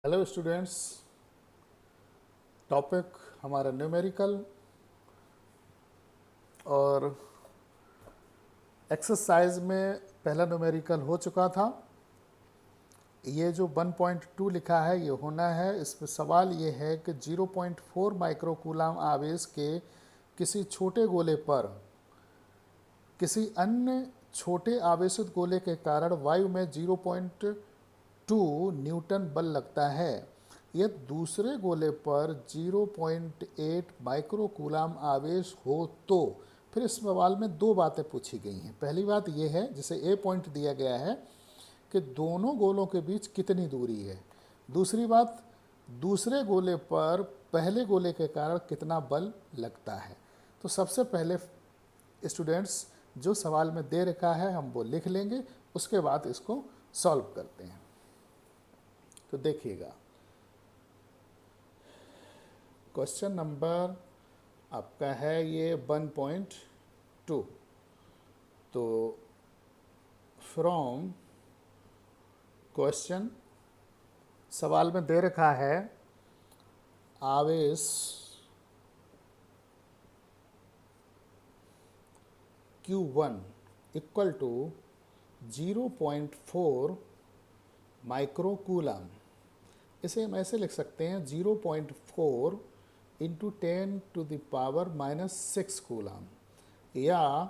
Hello students. Topic हमारा numerical और exercise में पहला न्यूमेरिकल हो चुका था। ये जो 1.2 लिखा है ये होना है। इसमें सवाल ये है कि 0.4 माइक्रोकूलम आवेश के किसी छोटे गोले पर किसी अन्य छोटे आवेशित गोले के कारण वायु में 0.2 न्यूटन बल लगता है। यह दूसरे गोले पर 0.8 माइक्रोकूलम आवेश हो तो फिर इस सवाल में दो बातें पूछी गई हैं। पहली बात यह है, जिसे ए पॉइंट दिया गया है, कि दोनों गोलों के बीच कितनी दूरी है। दूसरी बात, दूसरे गोले पर पहले गोले के कारण कितना बल लगता है। तो सबसे पहले स्टूडेंट्स जो सवाल में दे रखा है हम वो लिख लेंगे, उसके बाद इसको सॉल्व करते हैं। तो देखिएगा, क्वेश्चन नंबर आपका है ये 1.2। तो फ्रॉम क्वेश्चन, सवाल में दे रखा है आवेश Q1 इक्वल टू 0.4 माइक्रोकूलम। इसे हम ऐसे लिख सकते हैं 0.4 इंटू 10⁻⁻6 कूलम, या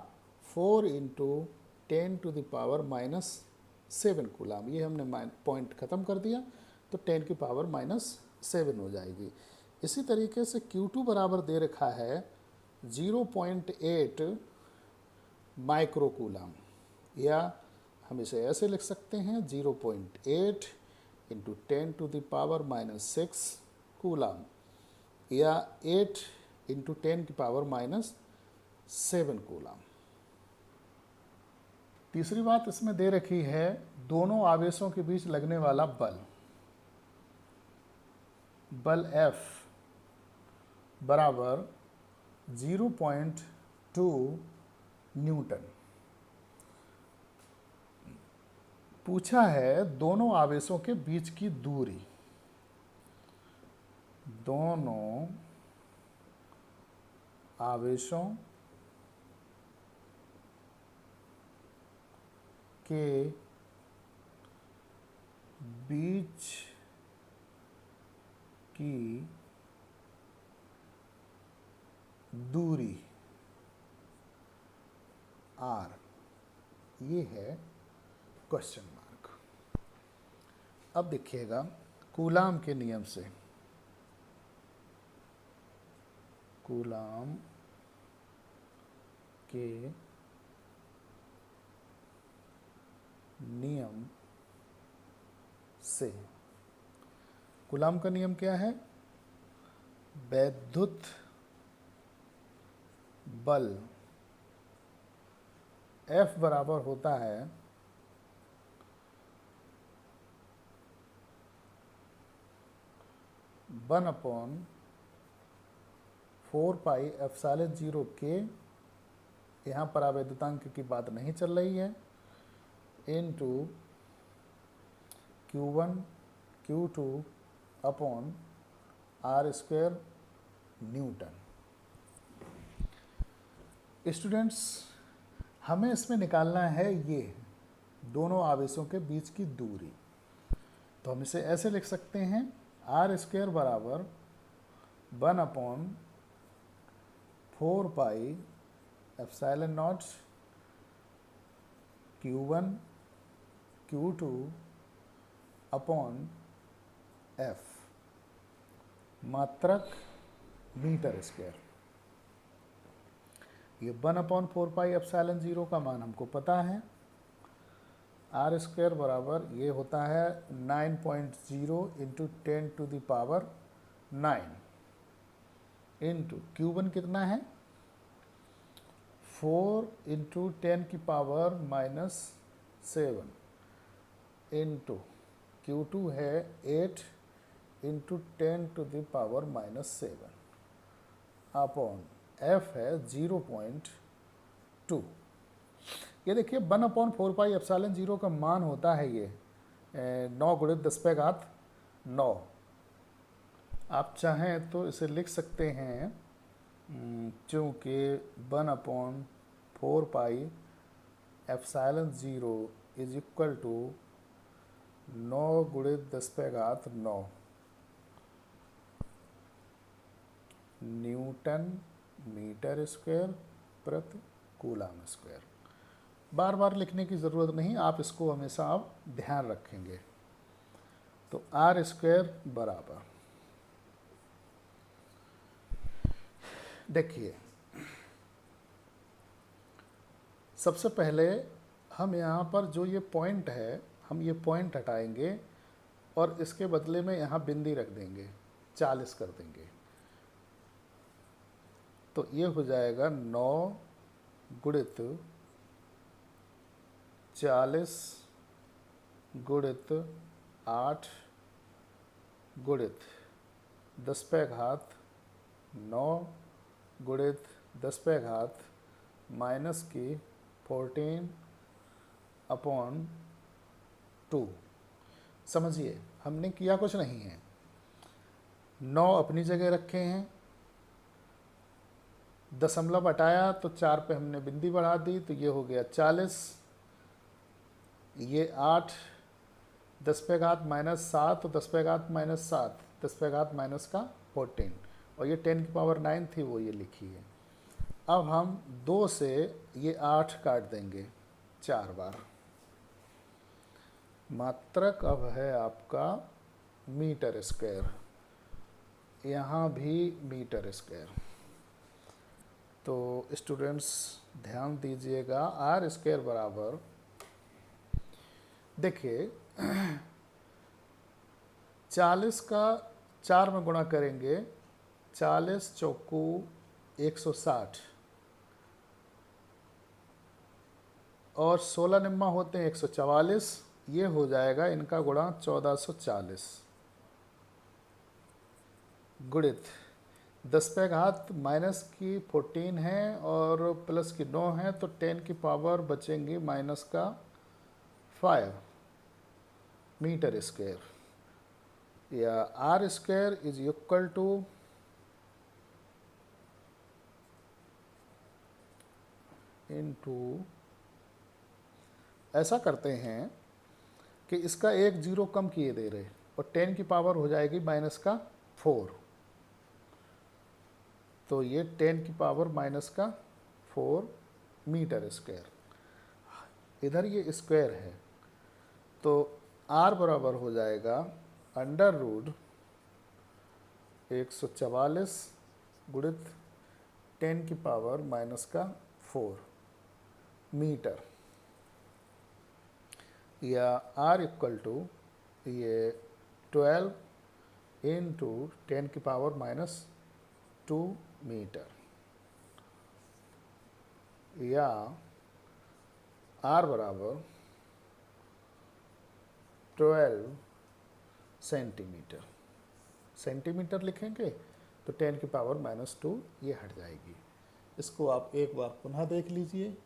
4 इंटू 10⁻⁻7 कूलम। ये हमने पॉइंट ख़त्म कर दिया तो 10⁻⁻7 हो जाएगी। इसी तरीके से Q2 बराबर दे रखा है 0.8 माइक्रोकूलम, या हम इसे ऐसे लिख सकते हैं 0.8 इंटू 10⁻⁻6 कूलम, या 8 इंटू 10⁻⁻7 कूलम। तीसरी बात इसमें दे रखी है दोनों आवेशों के बीच लगने वाला बल F बराबर 0.2 न्यूटन। पूछा है दोनों आवेशों के बीच की दूरी। दोनों आवेशों के बीच की दूरी R, ये है क्वेश्चन मार्क। अब देखिएगा कूलाम के नियम से, कूलाम के नियम से, कूलाम का नियम क्या है? वैद्युत बल F बराबर होता है 1/4πε0 K, यहाँ पर आवेदितांक की बात नहीं चल रही है, into Q1 Q2 upon R² Newton. Students, हमें इसमें निकालना है ये दोनों आवेशों के बीच की दूरी। तो हम इसे ऐसे लिख सकते हैं R² बराबर 1/4πε0 Q1 Q2 अपॉन F, मात्रक मीटर स्क्वायर। ये 1/4πε0 का मान हमको पता है। R² बराबर ये होता है 9.0 इंटू 10⁻⁹ इंटू Q1 कितना है 4 इंटू 10⁻⁻7 इंटू Q2 है 8 इंटू 10⁻⁻7 अपॉन F है 0.2। ये देखिए 1/4πε0 का मान होता है ये 9 × 10⁻⁴ 9। आप चाहें तो इसे लिख सकते हैं, चूँकि 1/4 pi epsilon 0 is equal to 9 गुणित 10⁻9 न्यूटन मीटर स्क्वायर प्रति कूलम स्क्वायर। बार बार लिखने की ज़रूरत नहीं, आप इसको हमेशा आप ध्यान रखेंगे। तो आर स्क्वायर बराबर, देखिए सबसे पहले हम यहाँ पर जो ये पॉइंट है, हम ये पॉइंट हटाएंगे और इसके बदले में यहाँ बिंदी रख देंगे, 40 कर देंगे। तो ये हो जाएगा 9 गुणित 40 गुणित 8 गुणित 10⁻9 गुणित 10⁻14/2। समझिए हमने किया कुछ नहीं है, 9 अपनी जगह रखे हैं, दशमलव हटाया तो 4 पे हमने बिंदी बढ़ा दी, तो ये हो गया 40, ये 8, 10⁻−7 तो 10⁻−7, 10⁻−14, और ये 10⁹ थी वो ये लिखी है। अब हम 2 से ये 8 काट देंगे 4 बार। मात्रक अब है आपका मीटर स्क्वायर, यहाँ भी मीटर स्क्वायर। तो स्टूडेंट्स ध्यान दीजिएगा, आर स्क्वायर बराबर, देखिए 40 का 4 में गुणा करेंगे, 40 चौकू 160 और 16 निम्मा होते हैं 144, ये हो जाएगा इनका गुणा 1440 गुणित 10⁻−14 है और प्लस की 9 है, तो 10 की पावर बचेंगी -5 मीटर स्क्वायर, या R square is equal to into, ऐसा करते हैं कि इसका एक जीरो कम किए दे रहे और 10 की पावर हो जाएगी -4, तो ये 10 की पावर -4 मीटर स्क्वायर, इधर ये स्क्वायर है, तो R बराबर हो जाएगा √144 गुणित 10 की पावर -4 मीटर, या R इक्वल टू ये 12 इंटू 10 की पावर -2 मीटर, या R बराबर 12 सेंटीमीटर। सेंटीमीटर लिखेंगे तो 10 की पावर -2 ये हट जाएगी। इसको आप एक बार पुनः देख लीजिए।